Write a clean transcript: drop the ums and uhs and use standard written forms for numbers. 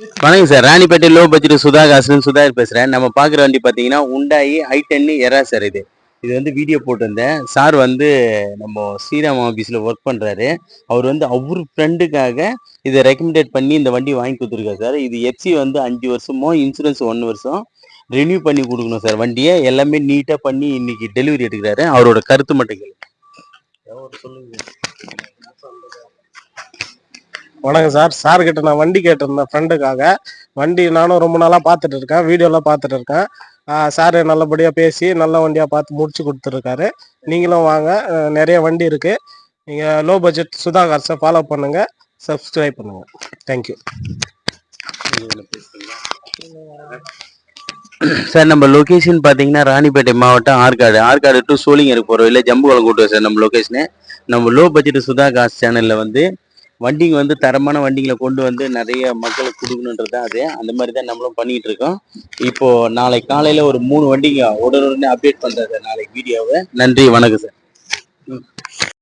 வணக்கம் sir. Ranipet low budget Sudha காசுன்னு சுதாகர் பேசுறேன். நம்ம பாக்குற வண்டி பாத்தீங்கன்னா உண்டாயி i10 எரா சார். இது வந்து வீடியோ போட்டிருந்தேன் சார். வந்து நம்ம ஸ்ரீராம் ஆபீஸ்ல ஒர்க் பண்றாரு. அவர் வந்து அவரு ஃப்ரெண்டுக்காக இதை ரெக்கமெண்டேட் பண்ணி இந்த வண்டி வாங்கி கொடுத்துருக்காரு சார். இது எஃப்சி வந்து 5 வருஷமும், இன்சூரன்ஸ் 1 வருஷம் ரினியூ பண்ணி கொடுக்கணும் சார். வண்டியை எல்லாமே நீட்டா பண்ணி இன்னைக்கு டெலிவரி எடுக்கிறாரு. அவரோட கருத்து மட்டும் கேளு. சொல்லுங்க. வணக்கம் சார். சார் கிட்ட நான் வண்டி கேட்டிருந்தேன் ஃப்ரெண்டுக்காக. வண்டி நானும் ரொம்ப நாளாக பார்த்துட்டு இருக்கேன், வீடியோலாம் பார்த்துட்டு இருக்கேன். சார் நல்லபடியாக பேசி நல்ல வண்டியாக பார்த்து முடிச்சு கொடுத்துருக்காரு. நீங்களும் வாங்க, நிறைய வண்டி இருக்குது. நீங்கள் லோ பட்ஜெட் சுதா கார்ஸை ஃபாலோ பண்ணுங்கள், சப்ஸ்கிரைப் பண்ணுங்கள். Thank you sir. நம்ம லொகேஷன் பார்த்தீங்கன்னா ராணிப்பேட்டை மாவட்டம் ஆற்காடு டு சோழிங்கருக்கு போகிறோம், இல்லை ஜம்புகுளம் கூட்டுவோம் சார். நம்ம லொகேஷனு நம்ம லோ பட்ஜெட் சுதா காசு சேனலில் வந்து வண்டிங்க வந்து தரமான வண்டிங்களை கொண்டு வந்து நிறைய மக்களுக்கு கொடுக்கணுன்றது தான். அந்த மாதிரி தான் நம்மளும் பண்ணிட்டு இருக்கோம். இப்போ நாளைக்கு காலையில் ஒரு 3 வண்டிங்க உடனே அப்டேட் பண்ணுறேன் சார் நாளைக்கு வீடியோவை. நன்றி, வணக்கம் சார்.